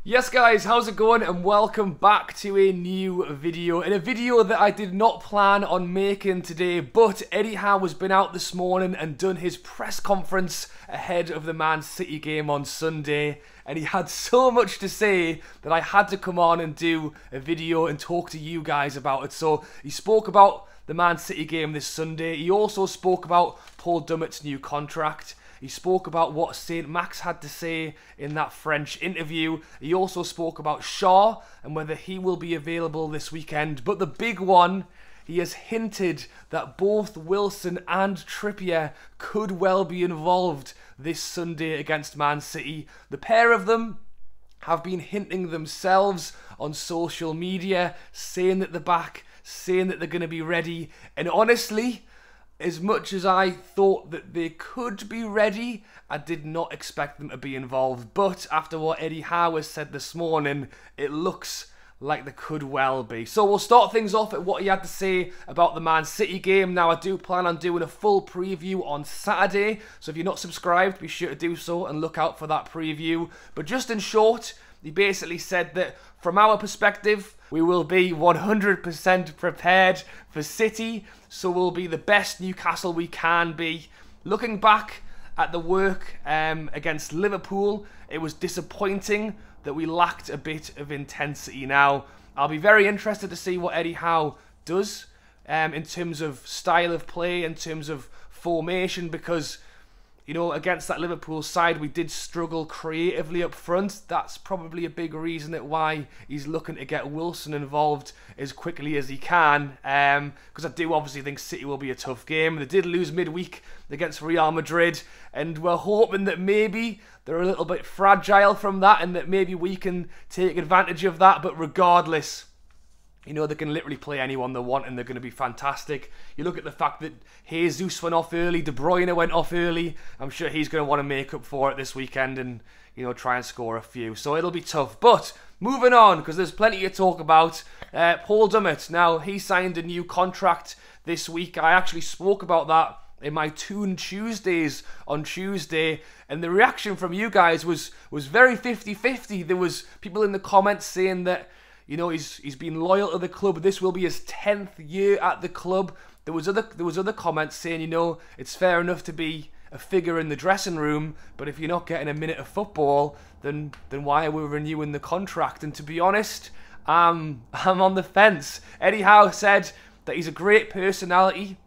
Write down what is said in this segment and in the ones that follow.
Yes guys, how's it going, and welcome back to a new video. In a video that I did not plan on making today, but Eddie Howe has been out this morning and done his press conference ahead of the Man City game on Sunday, and he had so much to say that I had to come on and do a video and talk to you guys about it. So he spoke about the Man City game this Sunday. He also spoke about Paul Dummett's new contract. He spoke about what St. Max had to say in that French interview. He also spoke about Shaw and whether he will be available this weekend. But the big one, he has hinted that both Wilson and Trippier could well be involved this Sunday against Man City. The pair of them have been hinting themselves on social media, saying that they're back, saying that they're going to be ready. And honestly, as much as I thought that they could be ready, I did not expect them to be involved. But after what Eddie Howe has said this morning, it looks like they could well be. So we'll start things off at what he had to say about the Man City game. Now, I do plan on doing a full preview on Saturday, so if you're not subscribed, be sure to do so and look out for that preview. But just in short, he basically said that from our perspective, we will be 100% prepared for City, so we'll be the best Newcastle we can be. Looking back at the work against Liverpool, it was disappointing that we lacked a bit of intensity. Now, I'll be very interested to see what Eddie Howe does in terms of style of play, in terms of formation, because you know, against that Liverpool side, we did struggle creatively up front. That's probably a big reason that why he's looking to get Wilson involved as quickly as he can. Because I do obviously think City will be a tough game. They did lose midweek against Real Madrid, and we're hoping that maybe they're a little bit fragile from that, and that maybe we can take advantage of that. But regardless, you know, they can literally play anyone they want and they're going to be fantastic. You look at the fact that Jesus went off early, De Bruyne went off early. I'm sure he's going to want to make up for it this weekend and, you know, try and score a few. So it'll be tough. But moving on, because there's plenty to talk about. Paul Dummett, now he signed a new contract this week. I actually spoke about that in my Toon Tuesdays on Tuesday, and the reaction from you guys was very 50-50. There was people in the comments saying that, you know, he's been loyal to the club. This will be his 10th year at the club. There was other comments saying, you know, it's fair enough to be a figure in the dressing room, but if you're not getting a minute of football, then why are we renewing the contract? And to be honest, I'm on the fence. Eddie Howe said that he's a great personality.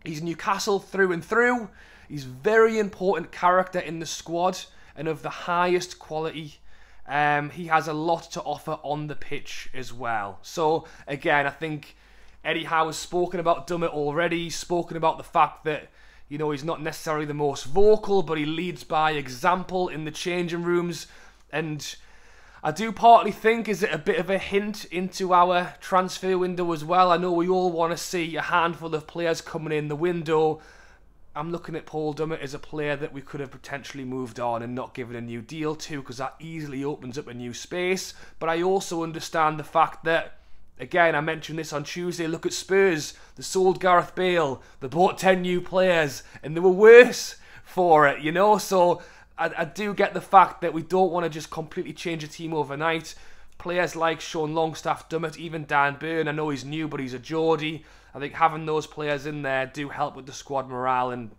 He's Newcastle through and through. He's a very important character in the squad and of the highest quality. He has a lot to offer on the pitch as well. So, again, I think Eddie Howe has spoken about Dummett already. He's spoken about the fact that, you know, he's not necessarily the most vocal, but he leads by example in the changing rooms. And I do partly think, is it a bit of a hint into our transfer window as well? I know we all want to see a handful of players coming in the window. I'm looking at Paul Dummett as a player that we could have potentially moved on and not given a new deal to, because that easily opens up a new space. But I also understand the fact that, again, I mentioned this on Tuesday, look at Spurs. They sold Gareth Bale, they bought 10 new players, and they were worse for it, you know? So I do get the fact that we don't want to just completely change a team overnight. Players like Sean Longstaff, Dummett, even Dan Burn, I know he's new, but he's a Geordie. I think having those players in there do help with the squad morale, and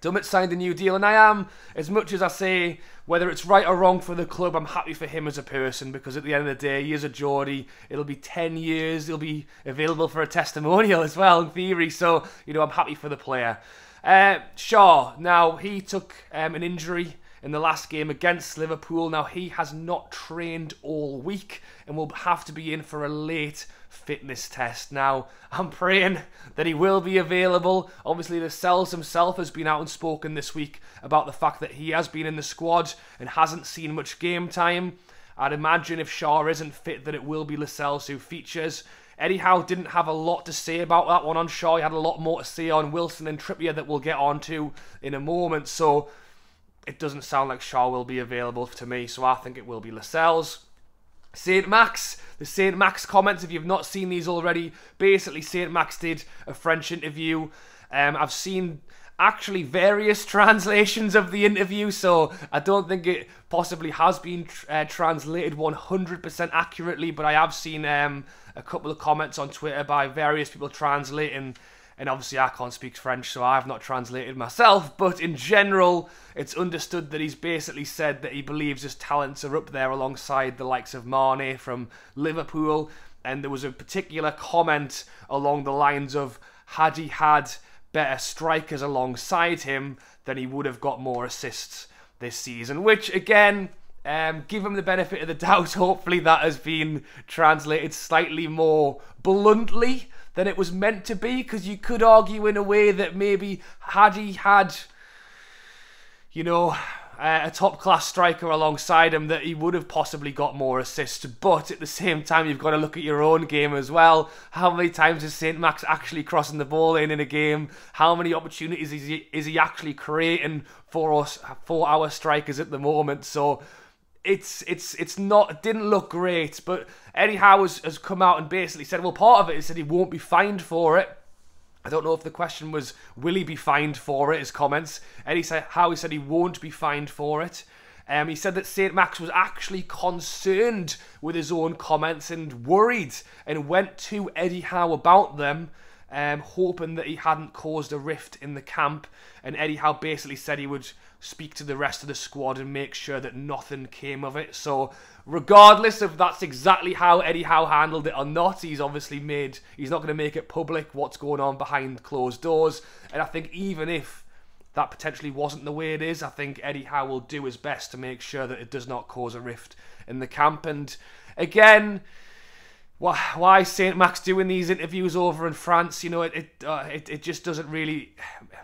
Dummett signed a new deal, and I am, as much as I say, whether it's right or wrong for the club, I'm happy for him as a person, because at the end of the day, he is a Geordie. It'll be 10 years, he'll be available for a testimonial as well, in theory, so, you know, I'm happy for the player. Shaw, now, he took an injury in the last game against Liverpool. Now, he has not trained all week and will have to be in for a late fitness test. Now, I'm praying that he will be available. Obviously, Lascelles himself has been out and spoken this week about the fact that he has been in the squad and hasn't seen much game time. I'd imagine if Shaw isn't fit, that it will be Lascelles who features. Eddie Howe didn't have a lot to say about that one on Shaw. He had a lot more to say on Wilson and Trippier that we'll get onto in a moment. So it doesn't sound like Shaw will be available to me, so I think it will be Lascelles. St. Max, the St. Max comments, if you've not seen these already, basically St. Max did a French interview. I've seen actually various translations of the interview, so I don't think it possibly has been translated 100% accurately, but I have seen a couple of comments on Twitter by various people translating, and obviously I can't speak French, so I have not translated myself, but in general, it's understood that he's basically said that he believes his talents are up there alongside the likes of Mane from Liverpool, and there was a particular comment along the lines of, had he had better strikers alongside him, then he would have got more assists this season, which again, give him the benefit of the doubt. Hopefully that has been translated slightly more bluntly than it was meant to be, because you could argue in a way that maybe had he had, you know, a top-class striker alongside him, that he would have possibly got more assists. But at the same time, you've got to look at your own game as well. How many times is St. Max actually crossing the ball in a game? How many opportunities is he actually creating for us, for our strikers at the moment? So it's not, it didn't look great. But Eddie Howe has come out and basically said, well, part of it is that he won't be fined for it. I don't know if the question was, will he be fined for it, his comments. Howe said he won't be fined for it. He said that St. Max was actually concerned with his own comments and worried, and went to Eddie Howe about them, hoping that he hadn't caused a rift in the camp. And Eddie Howe basically said he would speak to the rest of the squad and make sure that nothing came of it. So regardless if that's exactly how Eddie Howe handled it or not, he's obviously he's not going to make it public what's going on behind closed doors. And I think even if that potentially wasn't the way it is, I think Eddie Howe will do his best to make sure that it does not cause a rift in the camp. And again, why St. Max doing these interviews over in France? You know, it just doesn't really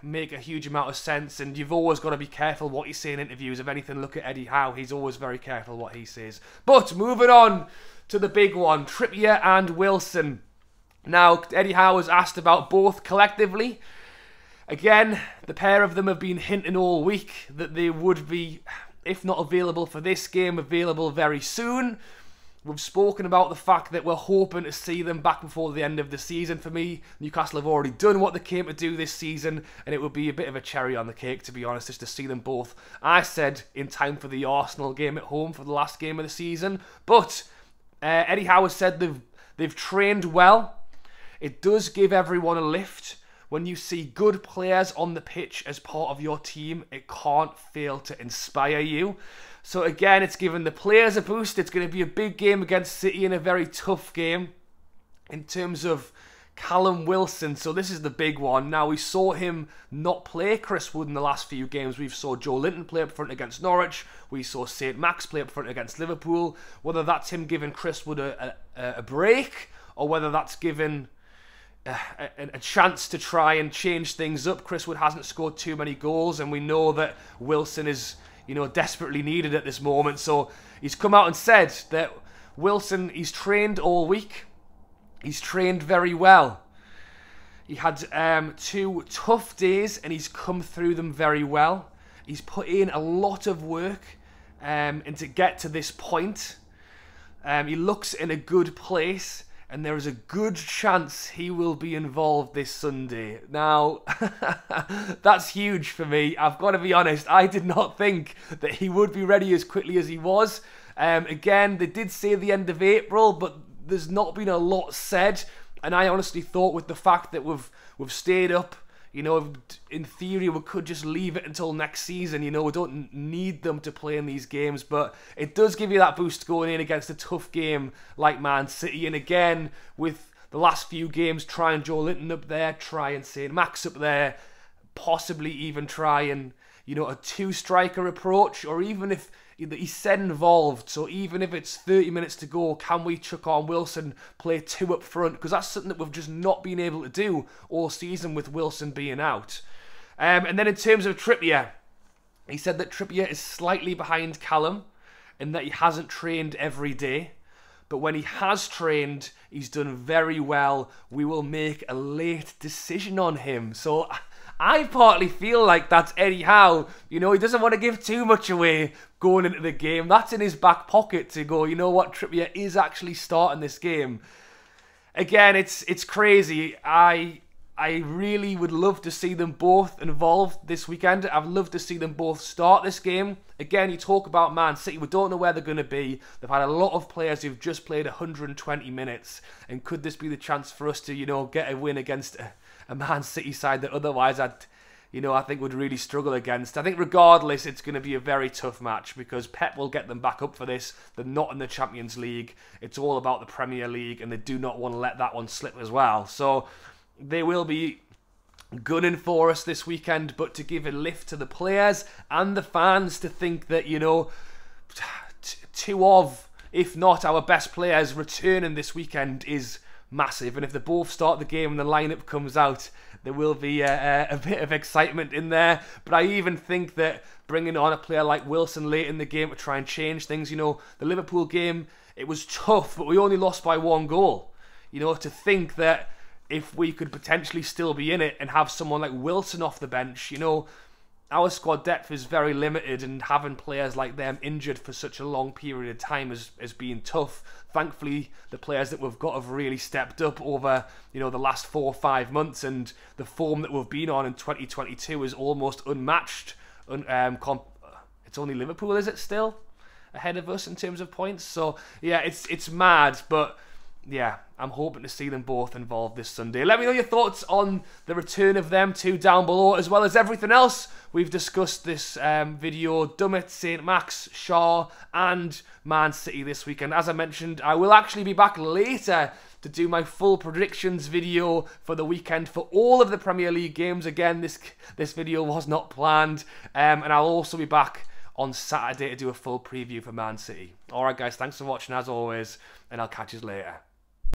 make a huge amount of sense, and you've always got to be careful what you say in interviews. If anything, look at Eddie Howe. He's always very careful what he says. But moving on to the big one, Trippier and Wilson. Now, Eddie Howe was asked about both collectively. Again, the pair of them have been hinting all week that they would be, if not available for this game, available very soon. We've spoken about the fact that we're hoping to see them back before the end of the season. For me, Newcastle have already done what they came to do this season, and it would be a bit of a cherry on the cake, to be honest, just to see them both, I said, in time for the Arsenal game at home for the last game of the season. But Eddie Howe said they've trained well. It does give everyone a lift. When you see good players on the pitch as part of your team, it can't fail to inspire you. So again, it's given the players a boost. It's going to be a big game against City and a very tough game in terms of Callum Wilson. So this is the big one. Now, we saw him not play Chris Wood in the last few games. We saw Joe Linton play up front against Norwich. We saw St. Max play up front against Liverpool. Whether that's him giving Chris Wood a break, or whether that's given a chance to try and change things up. Chris Wood hasn't scored too many goals, and we know that Wilson is, you know, desperately needed at this moment. So he's come out and said that Wilson, he's trained all week. He's trained very well. He had 2 tough days, and he's come through them very well. He's put in a lot of work and to get to this point. He looks in a good place, and there is a good chance he will be involved this Sunday. Now, that's huge for me. I've got to be honest, I did not think that he would be ready as quickly as he was. Again, they did say the end of April, but there's not been a lot said. And I honestly thought, with the fact that we've stayed up, you know, in theory, we could just leave it until next season. You know, we don't need them to play in these games, but it does give you that boost going in against a tough game like Man City. And again, with the last few games, trying Joe Linton up there, trying St. Max up there, possibly even trying, you know, a 2-striker approach, or even if he's said involved, so even if it's 30 minutes to go, can we chuck on Wilson, play 2 up front? Because that's something that we've just not been able to do all season with Wilson being out. And then in terms of Trippier, he said that Trippier is slightly behind Callum and that he hasn't trained every day. But when he has trained, he's done very well. We will make a late decision on him. So I partly feel like that's Eddie Howe. You know, he doesn't want to give too much away going into the game. That's in his back pocket to go, you know what, Trippier is actually starting this game. Again, it's crazy. I I really would love to see them both involved this weekend. I'd love to see them both start this game. Again, you talk about Man City. We don't know where they're going to be. They've had a lot of players who've just played 120 minutes. And could this be the chance for us to, get a win against a Man City side that otherwise I think would really struggle against? I think regardless, it's going to be a very tough match because Pep will get them back up for this. They're not in the Champions League. It's all about the Premier League, and they do not want to let that one slip as well. So they will be gunning for us this weekend, but to give a lift to the players and the fans to think that, two of, if not our best players returning this weekend is massive. And if they both start the game and the lineup comes out, there will be a bit of excitement in there. But I even think that bringing on a player like Wilson late in the game to try and change things, the Liverpool game, it was tough, but we only lost by 1 goal. To think that if we could potentially still be in it and have someone like Wilson off the bench, our squad depth is very limited, and having players like them injured for such a long period of time has been tough. Thankfully, the players that we've got have really stepped up over, the last 4 or 5 months, and the form that we've been on in 2022 is almost unmatched. It's only Liverpool, is it still, ahead of us in terms of points? So, yeah, it's mad, but yeah, I'm hoping to see them both involved this Sunday. Let me know your thoughts on the return of them two down below, as well as everything else we've discussed this video. Dummett, St. Max, Shaw and Man City this weekend. As I mentioned, I will actually be back later to do my full predictions video for the weekend for all of the Premier League games. Again, this video was not planned, and I'll also be back on Saturday to do a full preview for Man City. Alright guys, thanks for watching as always, and I'll catch you later.